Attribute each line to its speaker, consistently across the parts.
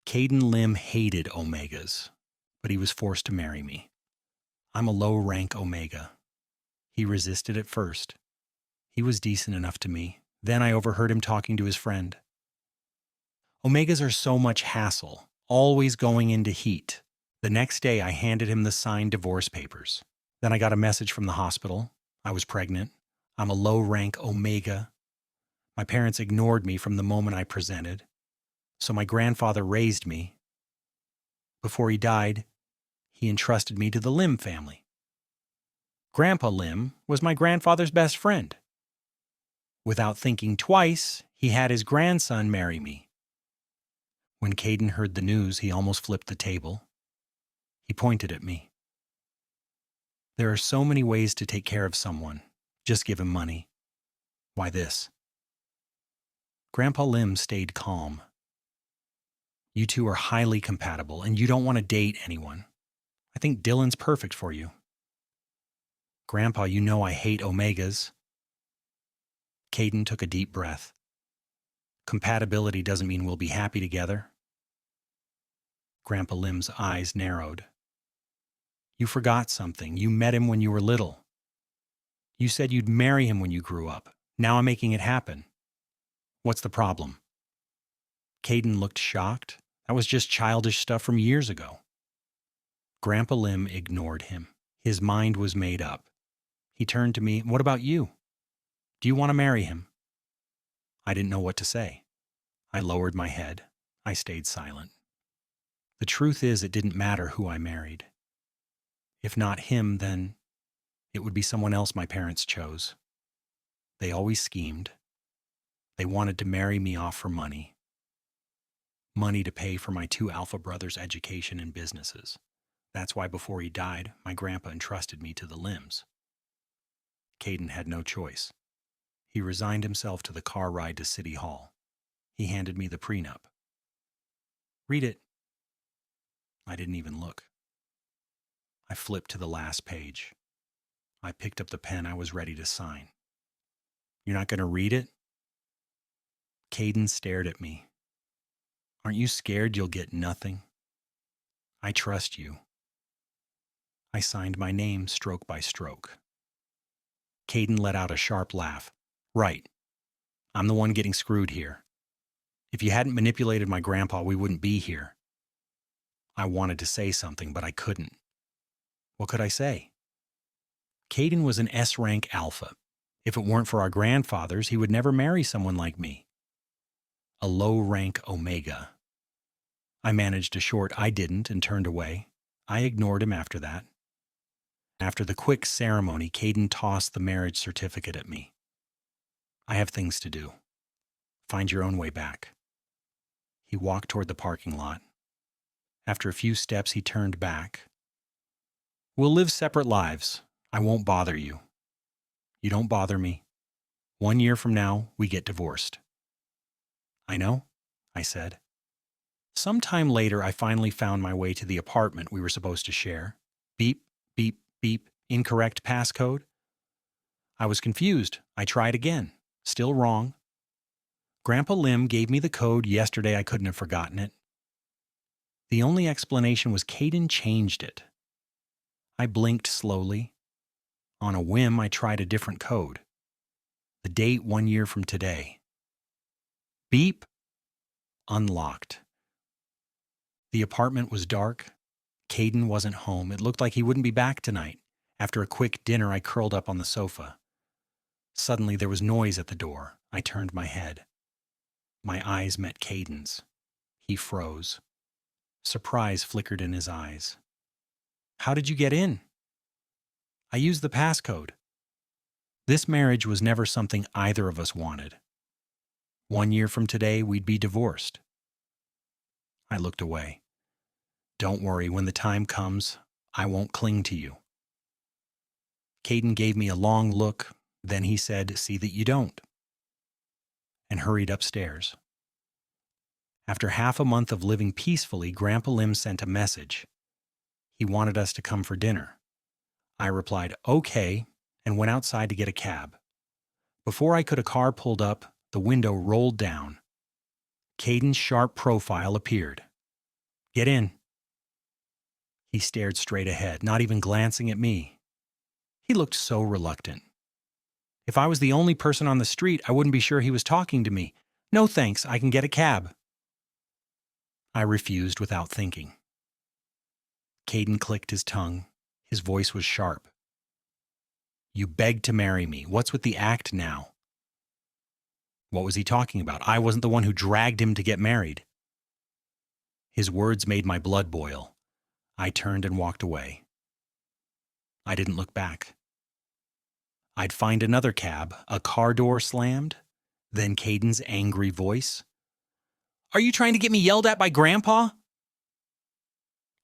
Speaker 1: Caden Lim hated Omegas, but he was forced to marry me. I'm a low-rank Omega. He resisted at first. He was decent enough to me. Then I overheard him talking to his friend. Omegas are so much hassle, always going into heat. The next day, I handed him the signed divorce papers. Then I got a message from the hospital. I was pregnant. I'm a low-rank Omega. My parents ignored me from the moment I presented. So my grandfather raised me. Before he died, he entrusted me to the Lim family. Grandpa Lim was my grandfather's best friend. Without thinking twice, he had his grandson marry me. When Caden heard the news, he almost flipped the table. He pointed at me. There are so many ways to take care of someone. Just give him money. Why this? Grandpa Lim stayed calm. You two are highly compatible, and you don't want to date anyone. I think Dylan's perfect for you. Grandpa, you know I hate Omegas. Caden took a deep breath. Compatibility doesn't mean we'll be happy together. Grandpa Lim's eyes narrowed. You forgot something. You met him when you were little. You said you'd marry him when you grew up. Now I'm making it happen. What's the problem? Caden looked shocked. That was just childish stuff from years ago. Grandpa Lim ignored him. His mind was made up. He turned to me. What about you? Do you want to marry him? I didn't know what to say. I lowered my head. I stayed silent. The truth is, it didn't matter who I married. If not him, then it would be someone else my parents chose. They always schemed. They wanted to marry me off for money. Money to pay for my two alpha brothers' education and businesses. That's why before he died, my grandpa entrusted me to the Lims. Caden had no choice. He resigned himself to the car ride to City Hall. He handed me the prenup. Read it. I didn't even look. I flipped to the last page. I picked up the pen I was ready to sign. You're not going to read it? Caden stared at me. Aren't you scared you'll get nothing? I trust you. I signed my name stroke by stroke. Caden let out a sharp laugh. Right. I'm the one getting screwed here. If you hadn't manipulated my grandpa, we wouldn't be here. I wanted to say something, but I couldn't. What could I say? Caden was an S-rank alpha. If it weren't for our grandfathers, he would never marry someone like me. A low-rank Omega. I managed a short I didn't and turned away. I ignored him after that. After the quick ceremony, Caden tossed the marriage certificate at me. I have things to do. Find your own way back. He walked toward the parking lot. After a few steps, he turned back. We'll live separate lives. I won't bother you. You don't bother me. 1 year from now, we get divorced. I know, I said. Sometime later, I finally found my way to the apartment we were supposed to share. Beep, beep, beep, incorrect passcode. I was confused. I tried again. Still wrong. Grandpa Lim gave me the code yesterday. I couldn't have forgotten it. The only explanation was Caden changed it. I blinked slowly. On a whim, I tried a different code. The date 1 year from today. Beep. Unlocked. The apartment was dark. Caden wasn't home. It looked like he wouldn't be back tonight. After a quick dinner, I curled up on the sofa. Suddenly, there was noise at the door. I turned my head. My eyes met Caden's. He froze. Surprise flickered in his eyes. How did you get in? I used the passcode. This marriage was never something either of us wanted. 1 year from today, we'd be divorced. I looked away. Don't worry, when the time comes, I won't cling to you. Caden gave me a long look, then he said, see that you don't, and hurried upstairs. After half a month of living peacefully, Grandpa Lim sent a message. He wanted us to come for dinner. I replied, okay, and went outside to get a cab. Before I could, a car pulled up, the window rolled down. Caden's sharp profile appeared. Get in. He stared straight ahead, not even glancing at me. He looked so reluctant. If I was the only person on the street, I wouldn't be sure he was talking to me. No thanks, I can get a cab. I refused without thinking. Caden clicked his tongue. His voice was sharp. You begged to marry me. What's with the act now? What was he talking about? I wasn't the one who dragged him to get married. His words made my blood boil. I turned and walked away. I didn't look back. I'd find another cab, a car door slammed, then Caden's angry voice. Are you trying to get me yelled at by Grandpa?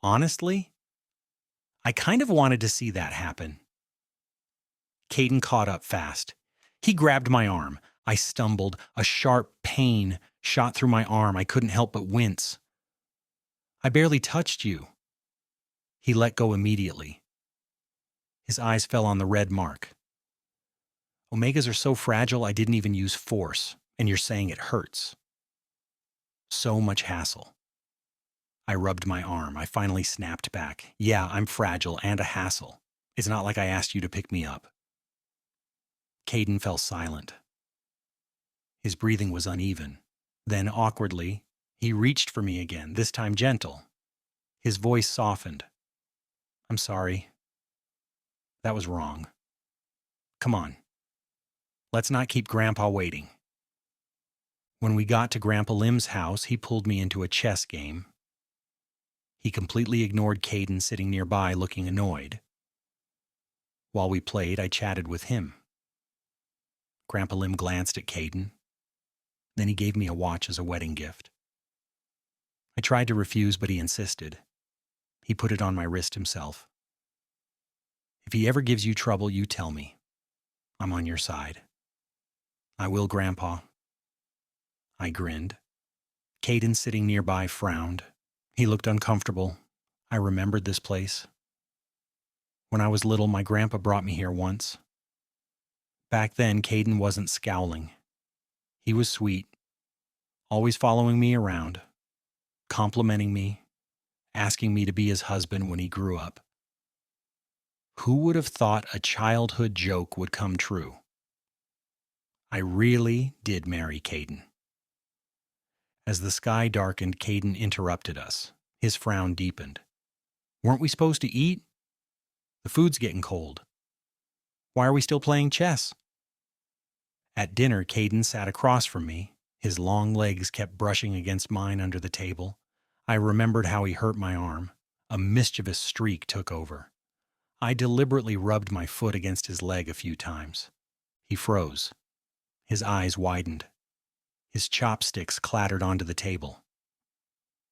Speaker 1: Honestly, I kind of wanted to see that happen. Caden caught up fast. He grabbed my arm. I stumbled. A sharp pain shot through my arm. I couldn't help but wince. I barely touched you. He let go immediately. His eyes fell on the red mark. Omegas are so fragile I didn't even use force, and you're saying it hurts. So much hassle. I rubbed my arm. I finally snapped back. Yeah, I'm fragile and a hassle. It's not like I asked you to pick me up. Caden fell silent. His breathing was uneven. Then, awkwardly, he reached for me again, this time gentle. His voice softened. I'm sorry. That was wrong. Come on. Let's not keep Grandpa waiting. When we got to Grandpa Lim's house, he pulled me into a chess game. He completely ignored Caden sitting nearby looking annoyed. While we played, I chatted with him. Grandpa Lim glanced at Caden. Then he gave me a watch as a wedding gift. I tried to refuse, but he insisted. He put it on my wrist himself. If he ever gives you trouble, you tell me. I'm on your side. I will, Grandpa. I grinned. Caden, sitting nearby, frowned. He looked uncomfortable. I remembered this place. When I was little, my grandpa brought me here once. Back then, Caden wasn't scowling. He was sweet, always following me around, complimenting me, asking me to be his husband when he grew up. Who would have thought a childhood joke would come true? I really did marry Caden. As the sky darkened, Caden interrupted us. His frown deepened. Weren't we supposed to eat? The food's getting cold. Why are we still playing chess? At dinner, Caden sat across from me. His long legs kept brushing against mine under the table. I remembered how he hurt my arm. A mischievous streak took over. I deliberately rubbed my foot against his leg a few times. He froze. His eyes widened. His chopsticks clattered onto the table.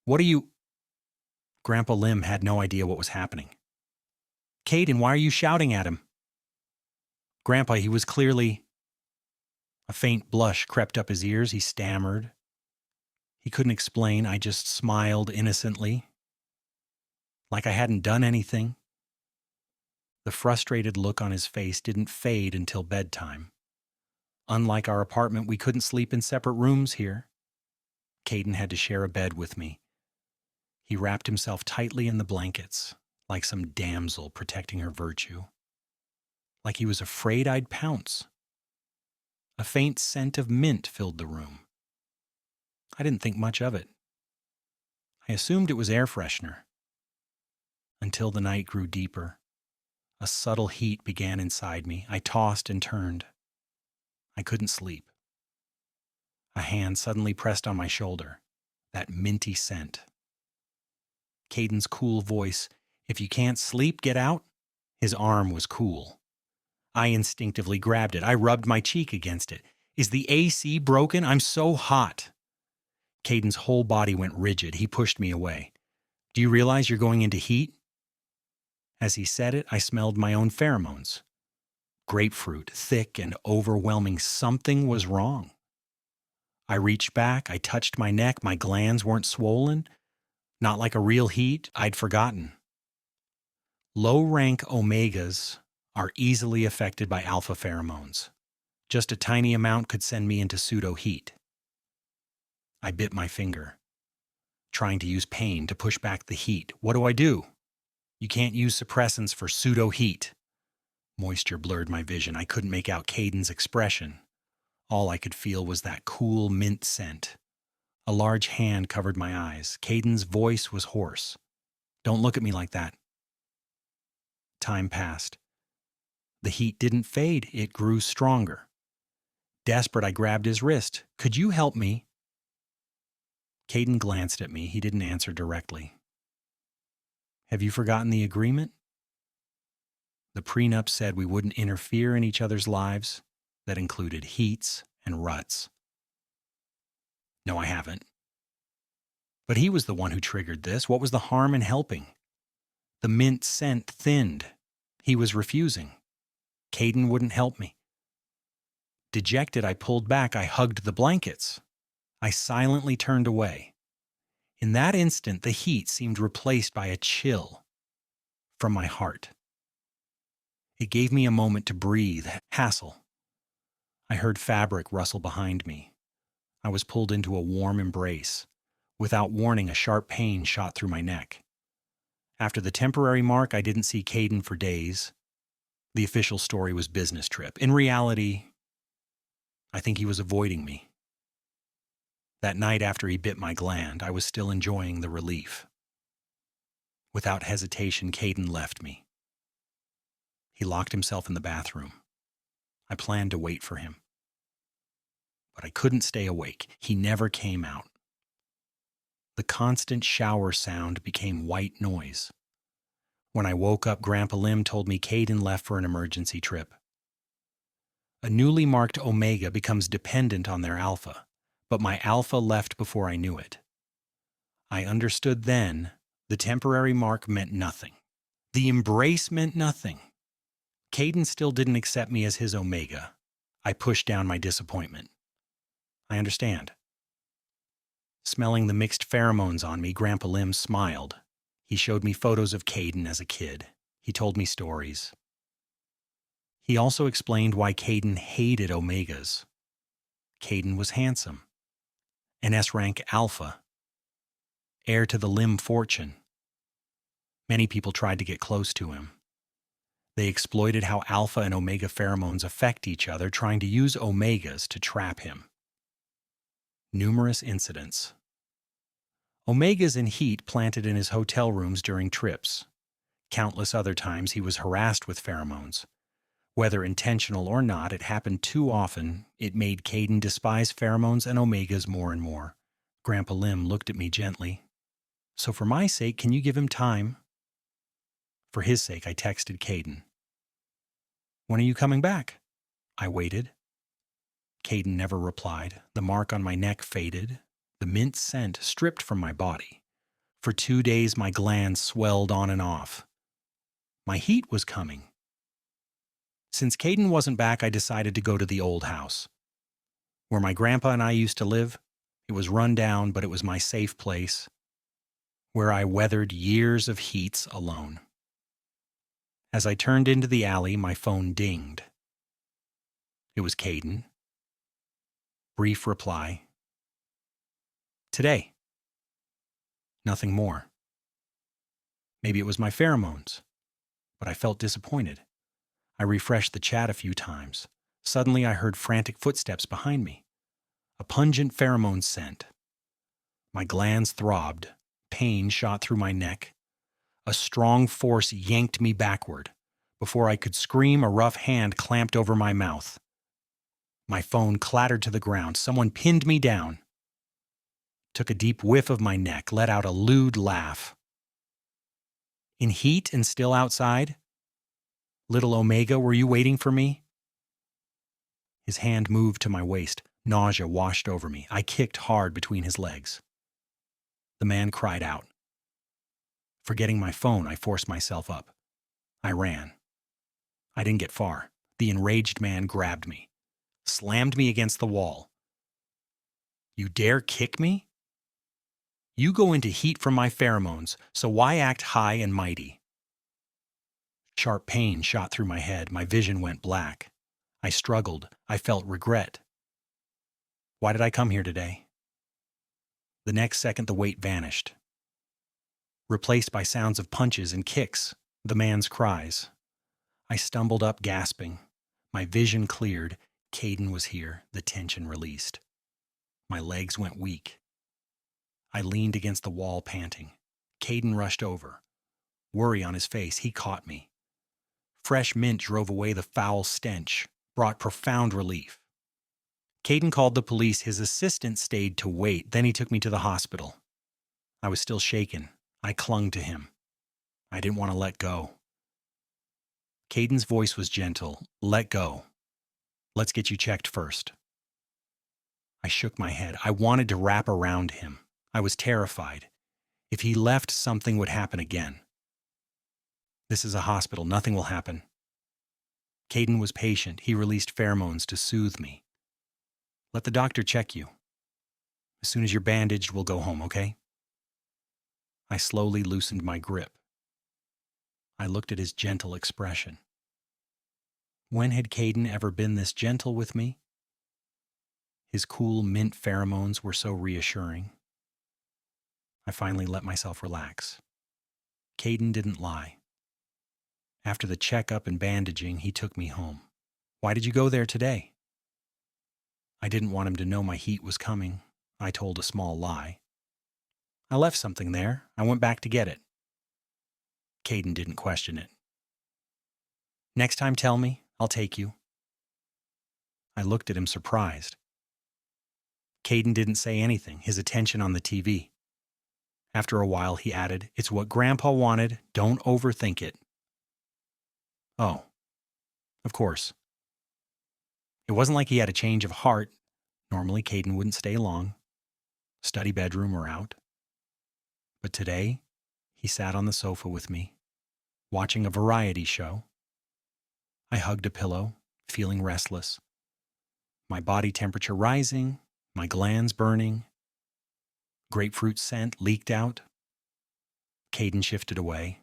Speaker 1: What are you... Grandpa Lim had no idea what was happening. Caden, why are you shouting at him? Grandpa, he was clearly... A faint blush crept up his ears. He stammered. He couldn't explain. I just smiled innocently, like I hadn't done anything. The frustrated look on his face didn't fade until bedtime. Unlike our apartment, we couldn't sleep in separate rooms here. Caden had to share a bed with me. He wrapped himself tightly in the blankets, like some damsel protecting her virtue. Like he was afraid I'd pounce. A faint scent of mint filled the room. I didn't think much of it. I assumed it was air freshener. Until the night grew deeper. A subtle heat began inside me. I tossed and turned. I couldn't sleep. A hand suddenly pressed on my shoulder. That minty scent. Caden's cool voice, "If you can't sleep, get out." His arm was cool. I instinctively grabbed it. I rubbed my cheek against it. Is the AC broken? I'm so hot. Caden's whole body went rigid. He pushed me away. Do you realize you're going into heat? As he said it, I smelled my own pheromones. Grapefruit, thick and overwhelming. Something was wrong. I reached back. I touched my neck. My glands weren't swollen. Not like a real heat. I'd forgotten. Low-rank omegas are easily affected by alpha pheromones. Just a tiny amount could send me into pseudo-heat. I bit my finger. trying to use pain to push back the heat. What do? You can't use suppressants for pseudo-heat. Moisture blurred my vision. I couldn't make out Caden's expression. All I could feel was that cool mint scent. A large hand covered my eyes. Caden's voice was hoarse. Don't look at me like that. Time passed. The heat didn't fade. It grew stronger. Desperate, I grabbed his wrist. Could you help me? Caden glanced at me. He didn't answer directly. Have you forgotten the agreement? The prenup said we wouldn't interfere in each other's lives. That included heats and ruts. No, I haven't. But he was the one who triggered this. What was the harm in helping? The mint scent thinned. He was refusing. Caden wouldn't help me. Dejected, I pulled back. I hugged the blankets. I silently turned away. In that instant, the heat seemed replaced by a chill from my heart. It gave me a moment to breathe. Hassle. I heard fabric rustle behind me. I was pulled into a warm embrace. Without warning, a sharp pain shot through my neck. After the temporary mark, I didn't see Caden for days. The official story was business trip. In reality, I think he was avoiding me. That night after he bit my gland, I was still enjoying the relief. Without hesitation, Caden left me. He locked himself in the bathroom. I planned to wait for him. But I couldn't stay awake. He never came out. The constant shower sound became white noise. When I woke up, Grandpa Lim told me Caden left for an emergency trip. A newly marked Omega becomes dependent on their alpha, but my alpha left before I knew it. I understood then the temporary mark meant nothing. The embrace meant nothing. Caden still didn't accept me as his Omega. I pushed down my disappointment. I understand. Smelling the mixed pheromones on me, Grandpa Lim smiled. He showed me photos of Caden as a kid. He told me stories. He also explained why Caden hated Omegas. Caden was handsome. An S-rank alpha. Heir to the Lim fortune. Many people tried to get close to him. They exploited how alpha and omega pheromones affect each other, trying to use omegas to trap him. Numerous incidents. Omegas in heat planted in his hotel rooms during trips. Countless other times he was harassed with pheromones. Whether intentional or not, it happened too often. It made Caden despise pheromones and omegas more and more. Grandpa Lim looked at me gently. So for my sake, can you give him time? For his sake, I texted Caden. When are you coming back? I waited. Caden never replied. The mark on my neck faded. The mint scent stripped from my body. For 2 days, my glands swelled on and off. My heat was coming. Since Caden wasn't back, I decided to go to the old house. Where my grandpa and I used to live, it was run down, but it was my safe place, where I weathered years of heats alone. As I turned into the alley, my phone dinged. It was Caden. Brief reply. Today. Nothing more. Maybe it was my pheromones, but I felt disappointed. I refreshed the chat a few times. Suddenly I heard frantic footsteps behind me. A pungent pheromone scent. My glands throbbed. Pain shot through my neck. A strong force yanked me backward. Before I could scream, a rough hand clamped over my mouth. My phone clattered to the ground. Someone pinned me down. Took a deep whiff of my neck, let out a lewd laugh. In heat and still outside? Little Omega, were you waiting for me? His hand moved to my waist. Nausea washed over me. I kicked hard between his legs. The man cried out. Forgetting my phone, I forced myself up. I ran. I didn't get far. The enraged man grabbed me, slammed me against the wall. You dare kick me? You go into heat from my pheromones, so why act high and mighty? Sharp pain shot through my head. My vision went black. I struggled. I felt regret. Why did I come here today? The next second, the weight vanished, replaced by sounds of punches and kicks, the man's cries. I stumbled up, gasping. My vision cleared. Caden was here, the tension released. My legs went weak. I leaned against the wall, panting. Caden rushed over. Worry on his face, he caught me. Fresh mint drove away the foul stench, brought profound relief. Caden called the police. His assistant stayed to wait. Then he took me to the hospital. I was still shaken. I clung to him. I didn't want to let go. Caden's voice was gentle. Let go. Let's get you checked first. I shook my head. I wanted to wrap around him. I was terrified. If he left, something would happen again. This is a hospital. Nothing will happen. Caden was patient. He released pheromones to soothe me. Let the doctor check you. As soon as you're bandaged, we'll go home, okay? I slowly loosened my grip. I looked at his gentle expression. When had Caden ever been this gentle with me? His cool mint pheromones were so reassuring. I finally let myself relax. Caden didn't lie. After the checkup and bandaging, he took me home. Why did you go there today? I didn't want him to know my heat was coming. I told a small lie. I left something there. I went back to get it. Caden didn't question it. Next time, tell me. I'll take you. I looked at him surprised. Caden didn't say anything, his attention on the TV. After a while, he added, It's what Grandpa wanted. Don't overthink it. Oh, of course. It wasn't like he had a change of heart. Normally, Caden wouldn't stay long. Study bedroom or out. But today, he sat on the sofa with me, watching a variety show. I hugged a pillow, feeling restless. My body temperature rising, my glands burning. Grapefruit scent leaked out. Caden shifted away,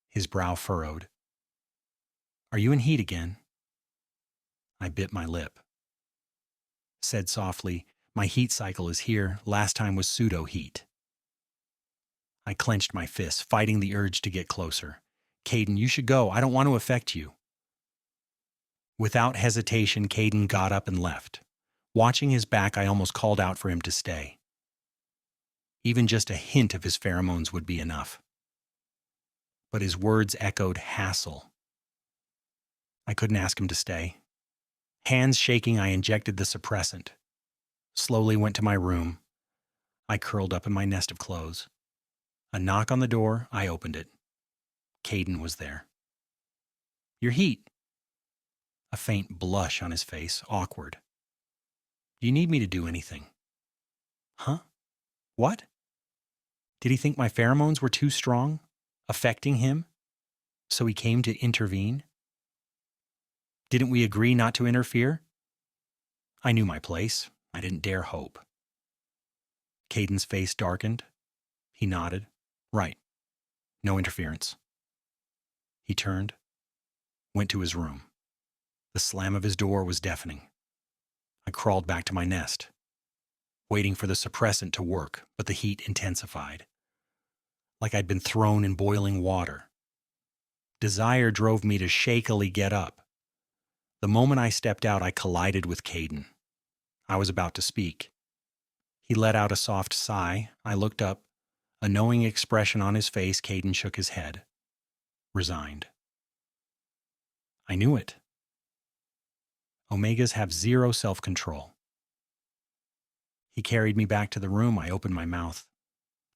Speaker 1: his brow furrowed. Are you in heat again? I bit my lip. Said softly, My heat cycle is here. Last time was pseudo-heat. I clenched my fists, fighting the urge to get closer. Caden, you should go. I don't want to affect you. Without hesitation, Caden got up and left. Watching his back, I almost called out for him to stay. Even just a hint of his pheromones would be enough. But his words echoed hassle. I couldn't ask him to stay. Hands shaking, I injected the suppressant. Slowly went to my room. I curled up in my nest of clothes. A knock on the door, I opened it. Caden was there. Your heat. A faint blush on his face, awkward. Do you need me to do anything? Huh? What? Did he think my pheromones were too strong, affecting him, so he came to intervene? Didn't we agree not to interfere? I knew my place. I didn't dare hope. Caden's face darkened. He nodded. Right. No interference. He turned, went to his room. The slam of his door was deafening. I crawled back to my nest, waiting for the suppressant to work, but the heat intensified. Like I'd been thrown in boiling water. Desire drove me to shakily get up. The moment I stepped out, I collided with Caden. I was about to speak. He let out a soft sigh. I looked up. A knowing expression on his face. Caden shook his head. Resigned. I knew it. Omegas have zero self-control. He carried me back to the room. I opened my mouth,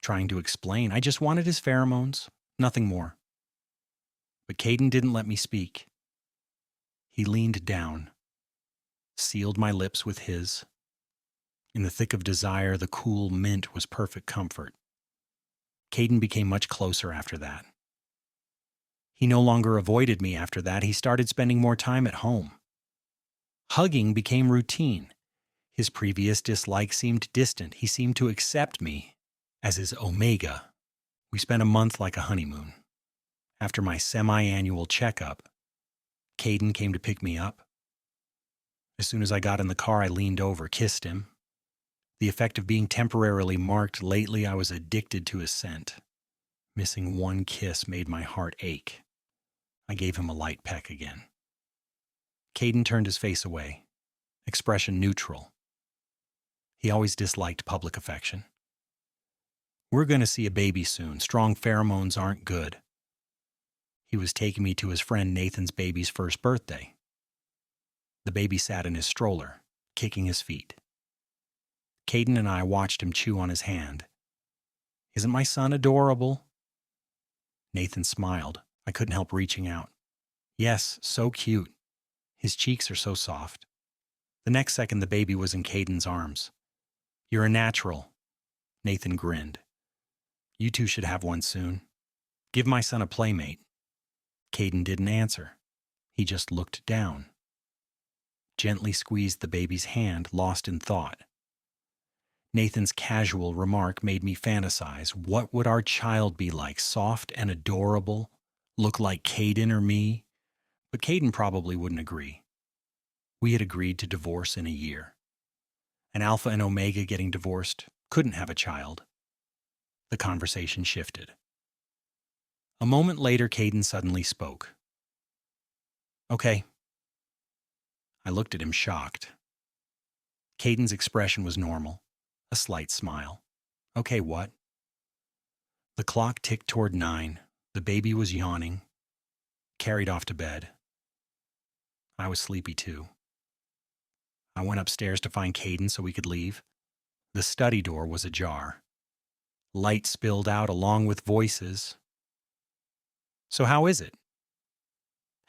Speaker 1: trying to explain. I just wanted his pheromones, nothing more. But Caden didn't let me speak. He leaned down, sealed my lips with his. In the thick of desire, the cool mint was perfect comfort. Caden became much closer after that. He no longer avoided me after that. He started spending more time at home. Hugging became routine. His previous dislike seemed distant. He seemed to accept me as his Omega. We spent a month like a honeymoon. After my semi-annual checkup, Caden came to pick me up. As soon as I got in the car, I leaned over, kissed him, The effect of being temporarily marked lately, I was addicted to his scent. Missing one kiss made my heart ache. I gave him a light peck again. Caden turned his face away, expression neutral. He always disliked public affection. We're going to see a baby soon. Strong pheromones aren't good. He was taking me to his friend Nathan's baby's first birthday. The baby sat in his stroller, kicking his feet. Caden and I watched him chew on his hand. Isn't my son adorable? Nathan smiled. I couldn't help reaching out. Yes, so cute. His cheeks are so soft. The next second, the baby was in Caden's arms. You're a natural. Nathan grinned. You two should have one soon. Give my son a playmate. Caden didn't answer. He just looked down. Gently squeezed the baby's hand, lost in thought. Nathan's casual remark made me fantasize. What would our child be like? Soft and adorable? Look like Caden or me? But Caden probably wouldn't agree. We had agreed to divorce in a year. An alpha and omega getting divorced couldn't have a child. The conversation shifted. A moment later, Caden suddenly spoke. Okay. I looked at him shocked. Caden's expression was normal, a slight smile. Okay, what? The clock ticked toward 9. The baby was yawning, carried off to bed. I was sleepy too. I went upstairs to find Caden so we could leave. The study door was ajar. Light spilled out along with voices. So how is it?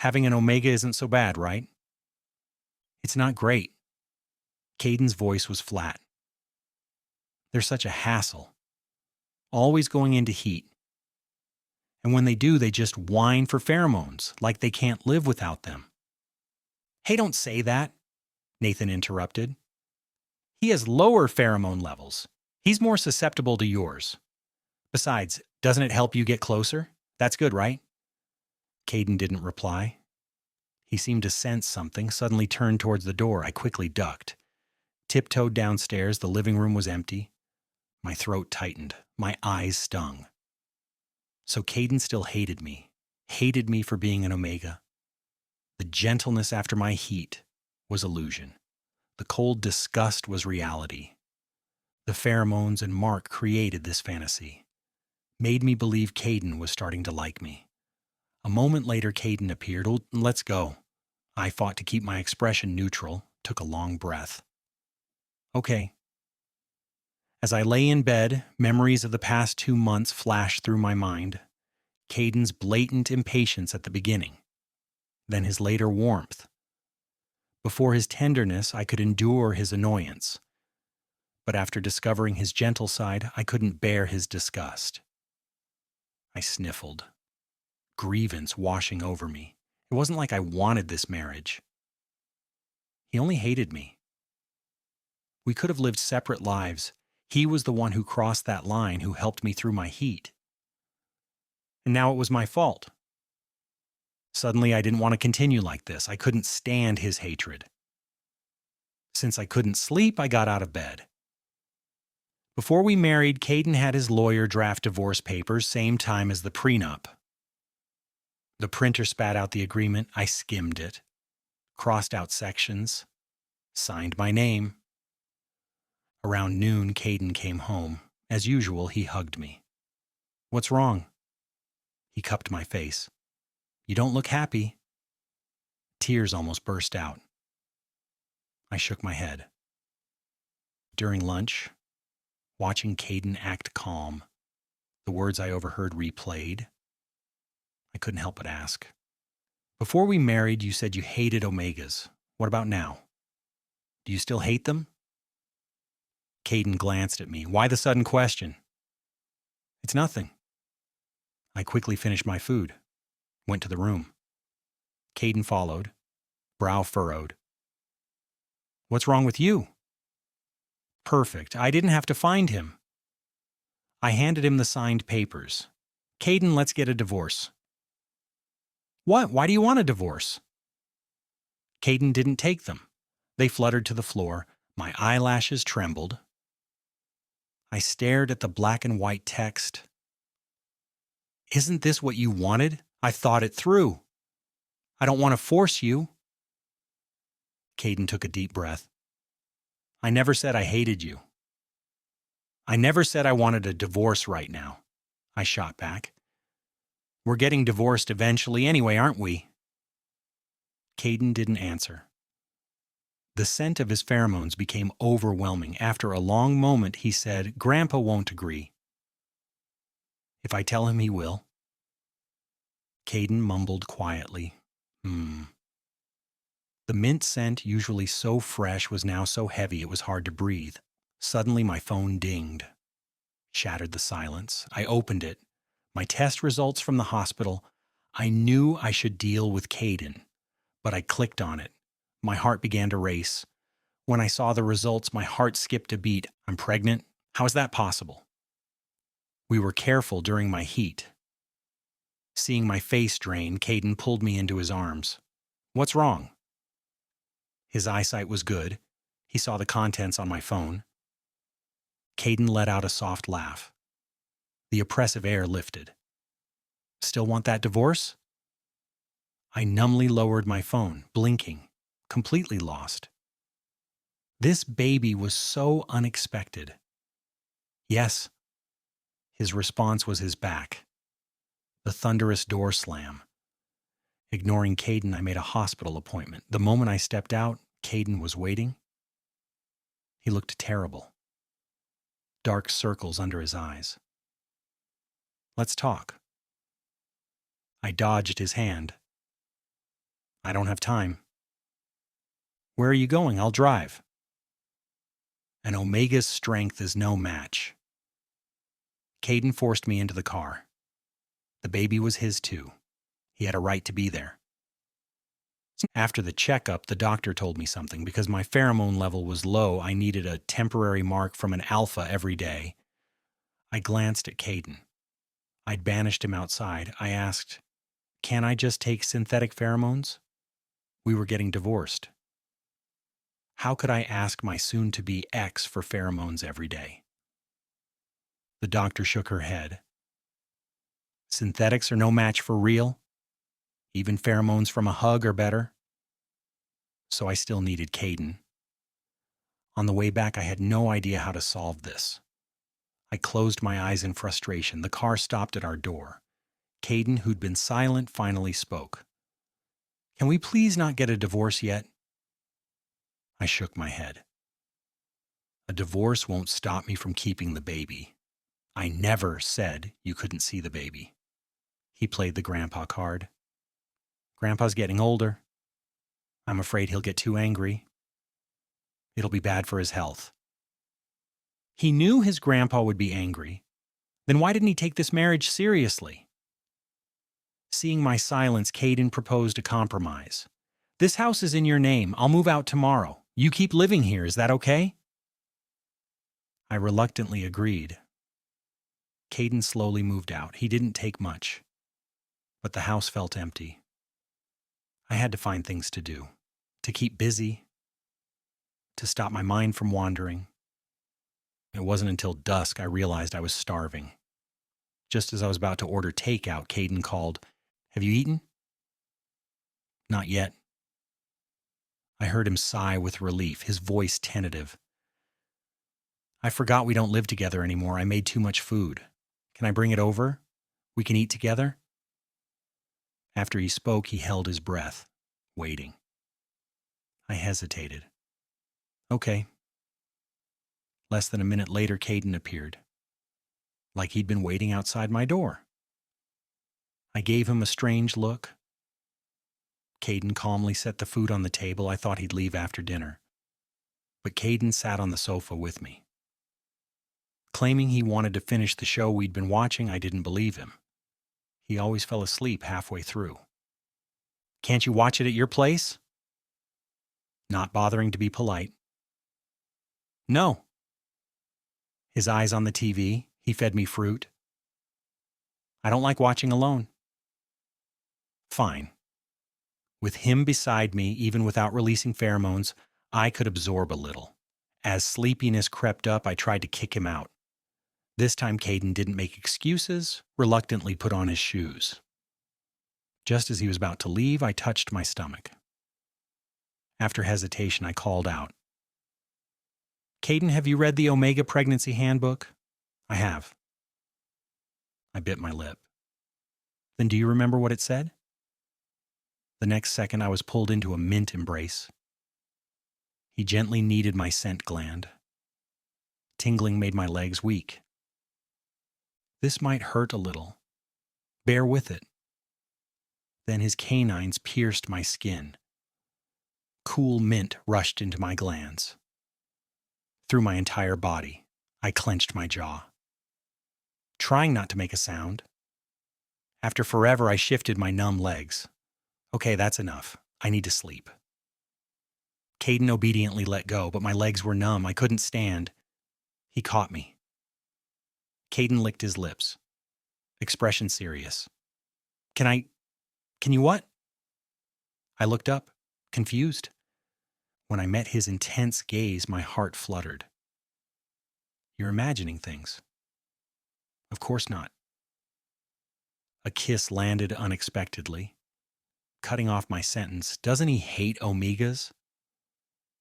Speaker 1: Having an omega isn't so bad, right? It's not great. Caden's voice was flat. They're such a hassle. Always going into heat. And when they do, they just whine for pheromones, like they can't live without them. Hey, don't say that, Nathan interrupted. He has lower pheromone levels. He's more susceptible to yours. Besides, doesn't it help you get closer? That's good, right? Caden didn't reply. He seemed to sense something, suddenly turned towards the door. I quickly ducked. Tiptoed downstairs. The living room was empty. My throat tightened. My eyes stung. So Caden still hated me for being an omega. The gentleness after my heat was illusion. The cold disgust was reality. The pheromones and Mark created this fantasy. Made me believe Caden was starting to like me. A moment later, Caden appeared. Oh, let's go. I fought to keep my expression neutral, took a long breath. Okay. As I lay in bed, memories of the past 2 months flashed through my mind. Caden's blatant impatience at the beginning, then his later warmth. Before his tenderness, I could endure his annoyance. But after discovering his gentle side, I couldn't bear his disgust. I sniffled. Grievance washing over me. It wasn't like I wanted this marriage. He only hated me. We could have lived separate lives. He was the one who crossed that line, who helped me through my heat. And now it was my fault. Suddenly, I didn't want to continue like this. I couldn't stand his hatred. Since I couldn't sleep, I got out of bed. Before we married, Caden had his lawyer draft divorce papers, same time as the prenup. The printer spat out the agreement. I skimmed it, crossed out sections, signed my name. Around noon, Caden came home. As usual, he hugged me. What's wrong? He cupped my face. You don't look happy. Tears almost burst out. I shook my head. During lunch, watching Caden act calm, the words I overheard replayed, I couldn't help but ask. Before we married, you said you hated omegas. What about now? Do you still hate them? Caden glanced at me. Why the sudden question? It's nothing. I quickly finished my food, went to the room. Caden followed, brow furrowed. What's wrong with you? Perfect. I didn't have to find him. I handed him the signed papers. Caden, let's get a divorce. What? Why do you want a divorce? Caden didn't take them. They fluttered to the floor. My eyelashes trembled. I stared at the black and white text. Isn't this what you wanted? I thought it through. I don't want to force you. Caden took a deep breath. I never said I hated you. I never said I wanted a divorce right now, I shot back. We're getting divorced eventually anyway, aren't we? Caden didn't answer. The scent of his pheromones became overwhelming. After a long moment, he said, Grandpa won't agree. If I tell him he will? Caden mumbled quietly. The mint scent, usually so fresh, was now so heavy it was hard to breathe. Suddenly my phone dinged. Shattered the silence. I opened it. My test results from the hospital. I knew I should deal with Caden, but I clicked on it. My heart began to race. When I saw the results, my heart skipped a beat. I'm pregnant? How is that possible? We were careful during my heat. Seeing my face drain, Caden pulled me into his arms. What's wrong? His eyesight was good. He saw the contents on my phone. Caden let out a soft laugh. The oppressive air lifted. Still want that divorce? I numbly lowered my phone, blinking, completely lost. This baby was so unexpected. Yes. His response was his back. The thunderous door slam. Ignoring Caden, I made a hospital appointment. The moment I stepped out, Caden was waiting. He looked terrible. Dark circles under his eyes. Let's talk. I dodged his hand. I don't have time. Where are you going? I'll drive. An Omega's strength is no match. Caden forced me into the car. The baby was his too. He had a right to be there. After the checkup, the doctor told me something. Because my pheromone level was low, I needed a temporary mark from an alpha every day. I glanced at Caden. I'd banished him outside. I asked, can I just take synthetic pheromones? We were getting divorced. How could I ask my soon-to-be ex for pheromones every day? The doctor shook her head. Synthetics are no match for real. Even pheromones from a hug are better. So I still needed Caden. On the way back, I had no idea how to solve this. I closed my eyes in frustration. The car stopped at our door. Caden, who'd been silent, finally spoke. Can we please not get a divorce yet? I shook my head. A divorce won't stop me from keeping the baby. I never said you couldn't see the baby. He played the grandpa card. Grandpa's getting older. I'm afraid he'll get too angry. It'll be bad for his health. He knew his grandpa would be angry. Then why didn't he take this marriage seriously? Seeing my silence, Caden proposed a compromise. This house is in your name. I'll move out tomorrow. You keep living here. Is that okay? I reluctantly agreed. Caden slowly moved out. He didn't take much. But the house felt empty. I had to find things to do. To keep busy. To stop my mind from wandering. It wasn't until dusk I realized I was starving. Just as I was about to order takeout, Caden called, Have you eaten? Not yet. I heard him sigh with relief, his voice tentative. I forgot we don't live together anymore. I made too much food. Can I bring it over? We can eat together? After he spoke, he held his breath, waiting. I hesitated. Okay. Less than a minute later, Caden appeared, like he'd been waiting outside my door. I gave him a strange look. Caden calmly set the food on the table. I thought he'd leave after dinner. But Caden sat on the sofa with me. Claiming he wanted to finish the show we'd been watching, I didn't believe him. He always fell asleep halfway through. Can't you watch it at your place? Not bothering to be polite. No. His eyes on the TV, he fed me fruit. I don't like watching alone. Fine. With him beside me, even without releasing pheromones, I could absorb a little. As sleepiness crept up, I tried to kick him out. This time Caden didn't make excuses, reluctantly put on his shoes. Just as he was about to leave, I touched my stomach. After hesitation, I called out, "Caden, have you read the Omega Pregnancy Handbook?" "I have." I bit my lip. "Then do you remember what it said?" The next second, I was pulled into a mint embrace. He gently kneaded my scent gland. Tingling made my legs weak. "This might hurt a little. Bear with it." Then his canines pierced my skin. Cool mint rushed into my glands. Through my entire body, I clenched my jaw, trying not to make a sound. After forever, I shifted my numb legs. "Okay, that's enough. I need to sleep." Caden obediently let go, but my legs were numb. I couldn't stand. He caught me. Caden licked his lips, expression serious. Can you what?" I looked up, confused. When I met his intense gaze, my heart fluttered. "You're imagining things." "Of course not." A kiss landed unexpectedly, cutting off my sentence. Doesn't he hate omegas?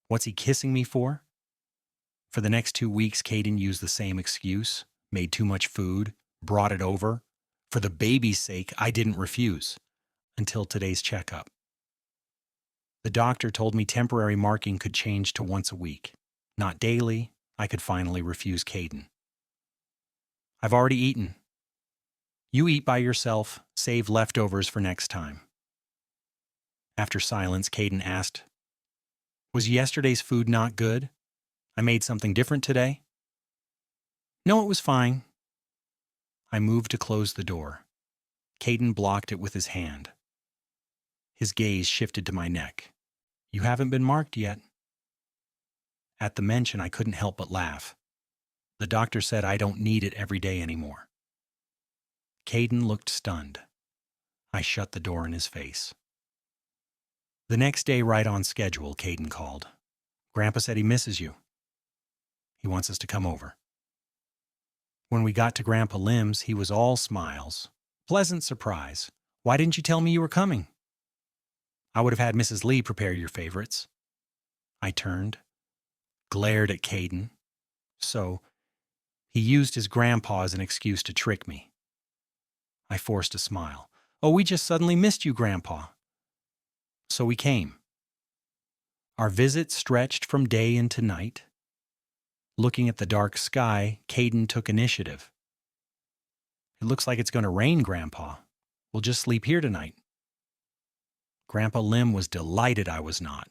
Speaker 1: What's he kissing me for? For the next 2 weeks, Caden used the same excuse, made too much food, brought it over. For the baby's sake, I didn't refuse, until today's checkup. The doctor told me temporary marking could change to once a week. Not daily. I could finally refuse Caden. "I've already eaten." "You eat by yourself, save leftovers for next time." After silence, Caden asked, "Was yesterday's food not good? I made something different today?" "No, it was fine." I moved to close the door. Caden blocked it with his hand. His gaze shifted to my neck. "You haven't been marked yet." At the mention, I couldn't help but laugh. The doctor said I don't need it every day anymore. Caden looked stunned. I shut the door in his face. The next day, right on schedule, Caden called. "Grandpa said he misses you. He wants us to come over." When we got to Grandpa Lim's, he was all smiles. "Pleasant surprise. Why didn't you tell me you were coming?" "I would have had Mrs. Lee prepare your favorites." I turned, glared at Caden. So, he used his grandpa as an excuse to trick me. I forced a smile. "Oh, we just suddenly missed you, Grandpa." So we came. Our visit stretched from day into night. Looking at the dark sky, Caden took initiative. "It looks like it's going to rain, Grandpa. We'll just sleep here tonight." Grandpa Lim was delighted I was not.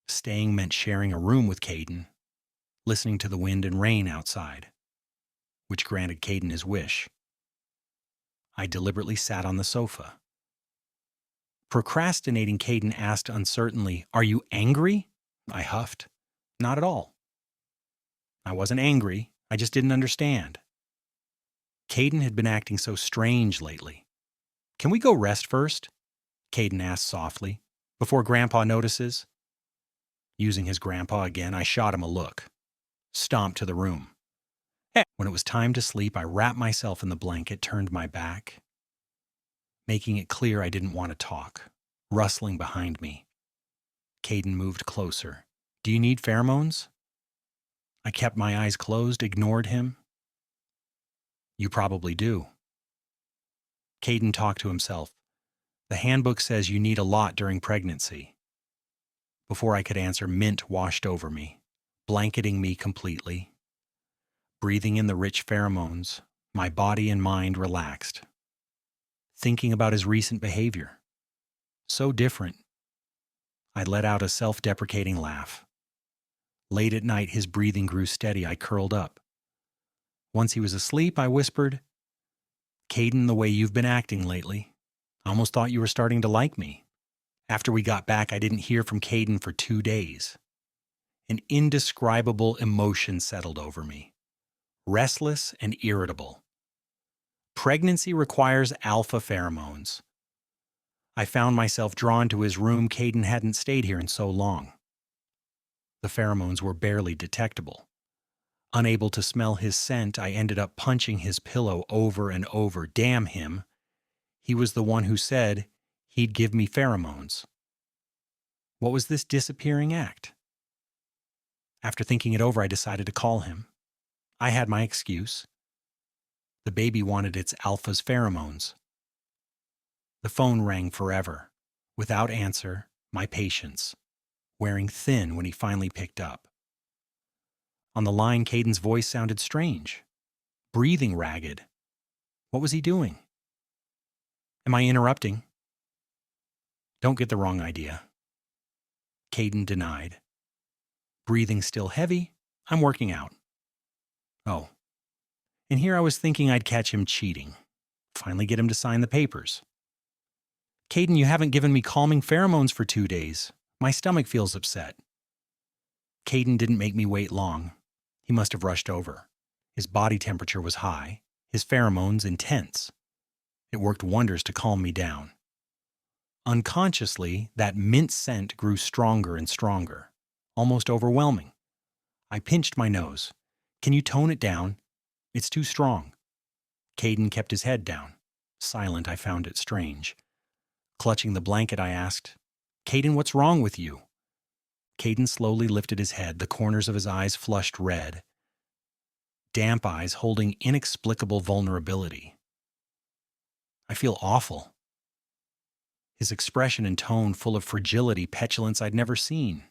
Speaker 1: Staying meant sharing a room with Caden, listening to the wind and rain outside, which granted Caden his wish. I deliberately sat on the sofa. Procrastinating, Caden asked uncertainly, "Are you angry?" I huffed. "Not at all." I wasn't angry, I just didn't understand. Caden had been acting so strange lately. "Can we go rest first?" Caden asked softly, "before Grandpa notices?" Using his grandpa again, I shot him a look. Stomped to the room. When it was time to sleep, I wrapped myself in the blanket, turned my back, making it clear I didn't want to talk, rustling behind me. Caden moved closer. "Do you need pheromones?" I kept my eyes closed, ignored him. "You probably do." Caden talked to himself. "The handbook says you need a lot during pregnancy." Before I could answer, mint washed over me, blanketing me completely. Breathing in the rich pheromones, my body and mind relaxed. Thinking about his recent behavior. So different. I let out a self-deprecating laugh. Late at night, his breathing grew steady. I curled up. Once he was asleep, I whispered, "Caden, the way you've been acting lately, I almost thought you were starting to like me." After we got back, I didn't hear from Caden for 2 days. An indescribable emotion settled over me. Restless and irritable. Pregnancy requires alpha pheromones. I found myself drawn to his room. Caden hadn't stayed here in so long. The pheromones were barely detectable. Unable to smell his scent, I ended up punching his pillow over and over. Damn him. He was the one who said he'd give me pheromones. What was this disappearing act? After thinking it over, I decided to call him. I had my excuse. The baby wanted its alpha's pheromones. The phone rang forever, without answer, my patience, wearing thin when he finally picked up. On the line, Caden's voice sounded strange, breathing ragged. What was he doing? Am I interrupting? Don't get the wrong idea. Caden denied. Breathing still heavy, I'm working out. Oh. And here I was thinking I'd catch him cheating. Finally get him to sign the papers. Caden, you haven't given me calming pheromones for 2 days. My stomach feels upset. Caden didn't make me wait long. He must have rushed over. His body temperature was high, his pheromones intense. It worked wonders to calm me down. Unconsciously, that mint scent grew stronger and stronger, almost overwhelming. I pinched my nose. Can you tone it down? It's too strong. Caden kept his head down. Silent, I found it strange. Clutching the blanket, I asked, Caden, what's wrong with you? Caden slowly lifted his head, the corners of his eyes flushed red. Damp eyes holding inexplicable vulnerability. I feel awful. His expression and tone full of fragility, petulance I'd never seen.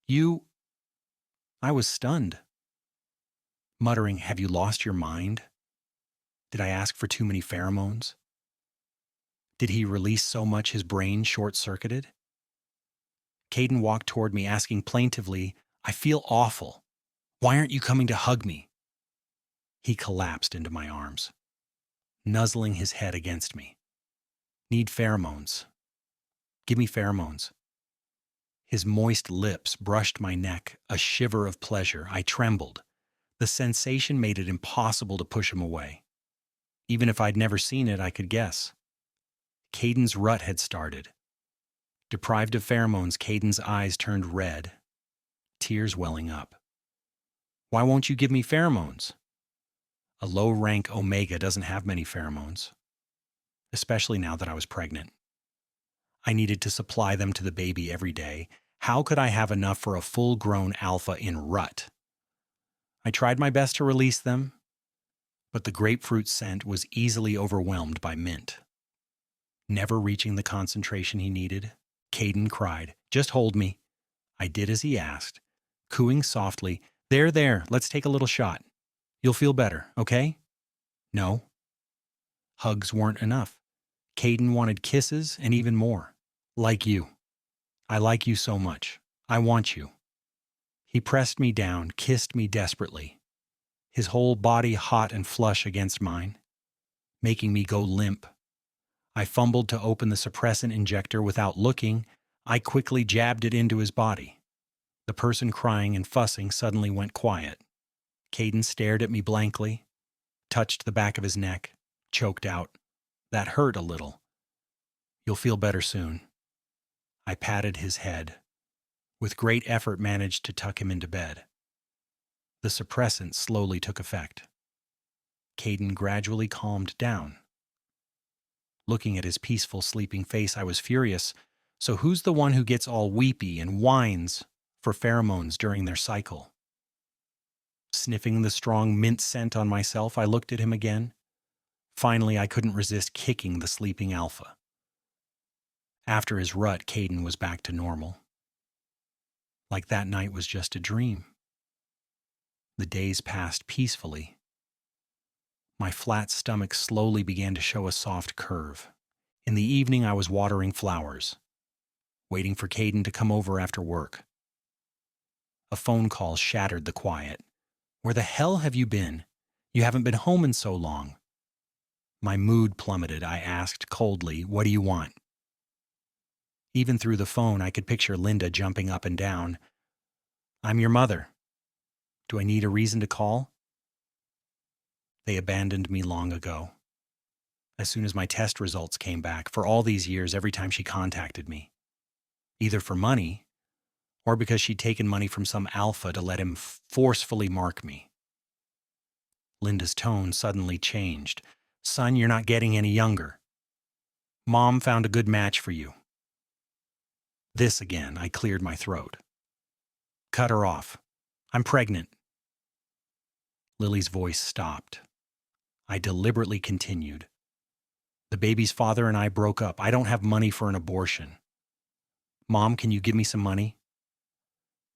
Speaker 1: You... I was stunned. Muttering, have you lost your mind? Did I ask for too many pheromones? Did he release so much his brain short-circuited? Caden walked toward me, asking plaintively, I feel awful. Why aren't you coming to hug me? He collapsed into my arms, nuzzling his head against me. Need pheromones. Give me pheromones. His moist lips brushed my neck, a shiver of pleasure. I trembled. The sensation made it impossible to push him away. Even if I'd never seen it, I could guess. Caden's rut had started. Deprived of pheromones, Caden's eyes turned red, tears welling up. Why won't you give me pheromones? A low-rank Omega doesn't have many pheromones, especially now that I was pregnant. I needed to supply them to the baby every day. How could I have enough for a full-grown alpha in rut? I tried my best to release them, but the grapefruit scent was easily overwhelmed by mint. Never reaching the concentration he needed, Caden cried, just hold me. I did as he asked, cooing softly, there, let's take a little shot. You'll feel better, okay? No. Hugs weren't enough. Caden wanted kisses and even more. Like you. I like you so much. I want you. He pressed me down, kissed me desperately, his whole body hot and flush against mine, making me go limp. I fumbled to open the suppressant injector without looking. I quickly jabbed it into his body. The person crying and fussing suddenly went quiet. Caden stared at me blankly, touched the back of his neck, choked out. That hurt a little. You'll feel better soon. I patted his head. With great effort managed to tuck him into bed. The suppressant slowly took effect. Caden gradually calmed down. Looking at his peaceful sleeping face, I was furious. So who's the one who gets all weepy and whines for pheromones during their cycle? Sniffing the strong mint scent on myself, I looked at him again. Finally, I couldn't resist kicking the sleeping alpha. After his rut, Caden was back to normal. Like that night was just a dream. The days passed peacefully. My flat stomach slowly began to show a soft curve. In the evening, I was watering flowers, waiting for Caden to come over after work. A phone call shattered the quiet. Where the hell have you been? You haven't been home in so long. My mood plummeted. I asked coldly, what do you want? Even through the phone, I could picture Linda jumping up and down. I'm your mother. Do I need a reason to call? They abandoned me long ago. As soon as my test results came back, for all these years, every time she contacted me, either for money or because she'd taken money from some alpha to let him forcefully mark me. Linda's tone suddenly changed. Son, you're not getting any younger. Mom found a good match for you. This again, I cleared my throat. Cut her off. I'm pregnant. Lily's voice stopped. I deliberately continued. The baby's father and I broke up. I don't have money for an abortion. Mom, can you give me some money?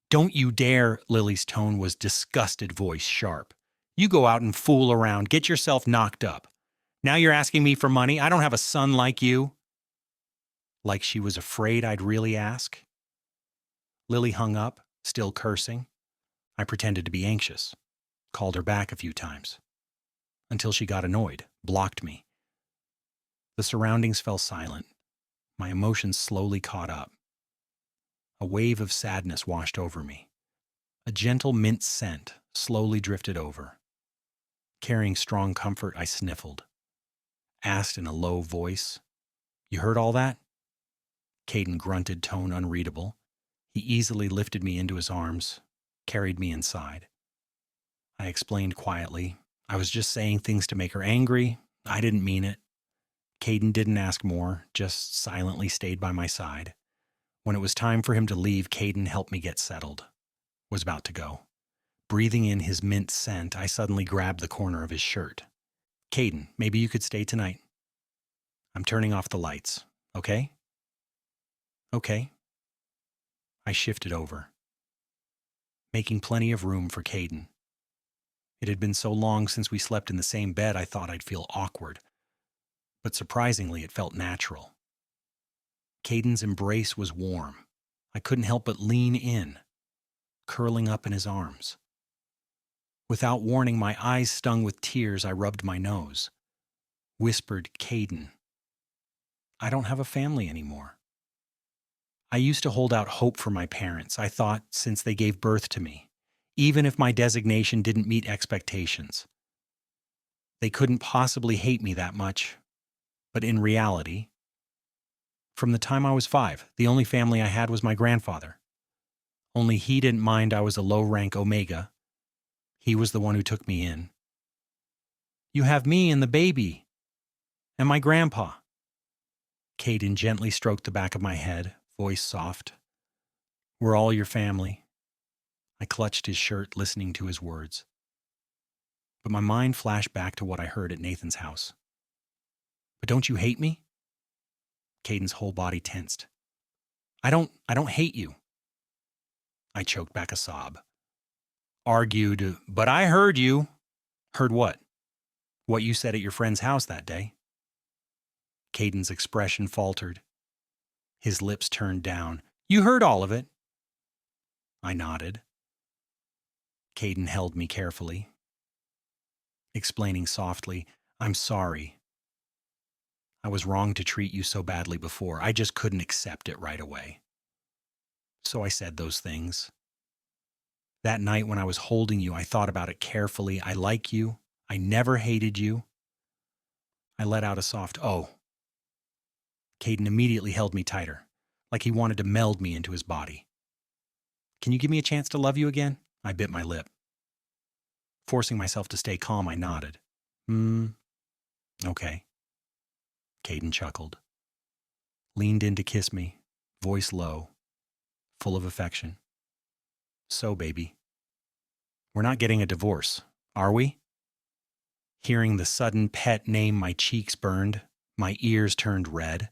Speaker 1: Don't you dare, Lily's tone was disgusted, voice sharp. You go out and fool around, get yourself knocked up. Now you're asking me for money? I don't have a son like you. Like she was afraid I'd really ask. Lily hung up, still cursing. I pretended to be anxious, called her back a few times, until she got annoyed, blocked me. The surroundings fell silent. My emotions slowly caught up. A wave of sadness washed over me. A gentle mint scent slowly drifted over. Carrying strong comfort, I sniffled. Asked in a low voice, "You heard all that?" Caden grunted, tone unreadable. He easily lifted me into his arms, carried me inside. I explained quietly, I was just saying things to make her angry. I didn't mean it. Caden didn't ask more, just silently stayed by my side. When it was time for him to leave, Caden helped me get settled. Was about to go. Breathing in his mint scent, I suddenly grabbed the corner of his shirt. Caden, maybe you could stay tonight. I'm turning off the lights, okay? Okay. I shifted over, making plenty of room for Caden. It had been so long since we slept in the same bed, I thought I'd feel awkward. But surprisingly, it felt natural. Caden's embrace was warm. I couldn't help but lean in, curling up in his arms. Without warning, my eyes stung with tears. I rubbed my nose. Whispered, Caden, I don't have a family anymore. I used to hold out hope for my parents, I thought, since they gave birth to me, even if my designation didn't meet expectations. They couldn't possibly hate me that much. But in reality, from the time I was 5, the only family I had was my grandfather. Only he didn't mind I was a low-rank Omega. He was the one who took me in. You have me and the baby, and my grandpa. Caden gently stroked the back of my head, voice soft. We're all your family. I clutched his shirt, listening to his words. But my mind flashed back to what I heard at Nathan's house. But don't you hate me? Caden's whole body tensed. I don't hate you. I choked back a sob. Argued, but I heard you. Heard what? What you said at your friend's house that day. Caden's expression faltered. His lips turned down. You heard all of it. I nodded. Caden held me carefully, explaining softly, I'm sorry. I was wrong to treat you so badly before. I just couldn't accept it right away. So I said those things. That night when I was holding you, I thought about it carefully. I like you. I never hated you. I let out a soft, oh. Caden immediately held me tighter, like he wanted to meld me into his body. Can you give me a chance to love you again? I bit my lip. Forcing myself to stay calm, I nodded. Okay. Caden chuckled. Leaned in to kiss me, voice low, full of affection. So, baby, we're not getting a divorce, are we? Hearing the sudden pet name, my cheeks burned, my ears turned red.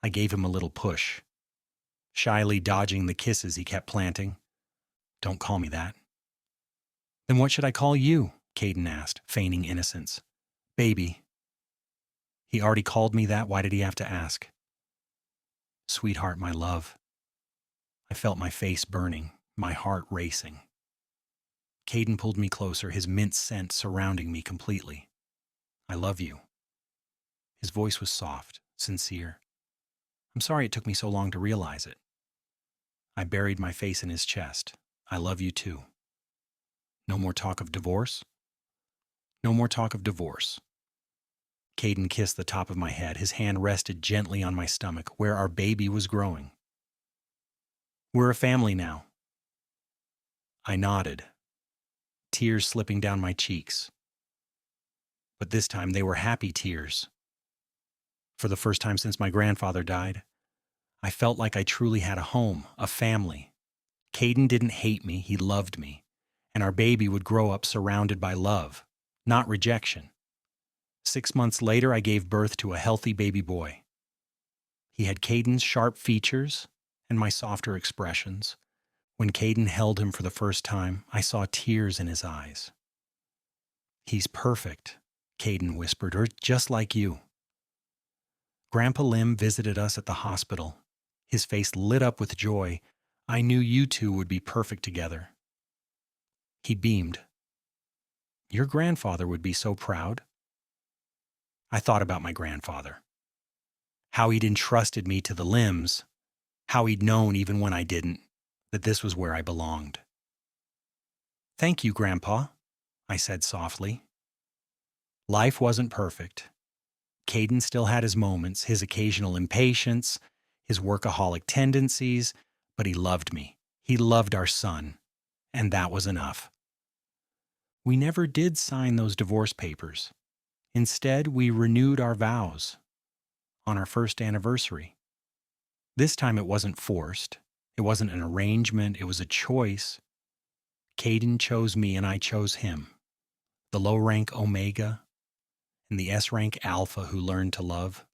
Speaker 1: I gave him a little push, shyly dodging the kisses he kept planting. Don't call me that. Then what should I call you? Caden asked, feigning innocence. Baby. He already called me that. Why did he have to ask? Sweetheart, my love. I felt my face burning, my heart racing. Caden pulled me closer, his mint scent surrounding me completely. I love you. His voice was soft, sincere. I'm sorry it took me so long to realize it. I buried my face in his chest. I love you too. No more talk of divorce? No more talk of divorce. Caden kissed the top of my head. His hand rested gently on my stomach, where our baby was growing. We're a family now. I nodded, tears slipping down my cheeks. but this time they were happy tears. For the first time since my grandfather died, I felt like I truly had a home, a family. Caden didn't hate me, he loved me, and our baby would grow up surrounded by love, not rejection. 6 months later, I gave birth to a healthy baby boy. He had Caden's sharp features and my softer expressions. When Caden held him for the first time, I saw tears in his eyes. "He's perfect," Caden whispered, "or just like you." Grandpa Lim visited us at the hospital. His face lit up with joy. "I knew you two would be perfect together." He beamed. "Your grandfather would be so proud." I thought about my grandfather. How he'd entrusted me to the Lims. How he'd known, even when I didn't, that this was where I belonged. "Thank you, Grandpa," I said softly. Life wasn't perfect. Caden still had his moments, his occasional impatience, his workaholic tendencies, but he loved me. He loved our son, and that was enough. We never did sign those divorce papers. Instead, we renewed our vows on our first anniversary. This time it wasn't forced. It wasn't an arrangement. It was a choice. Caden chose me and I chose him. The low rank Omega and the S rank Alpha who learned to love.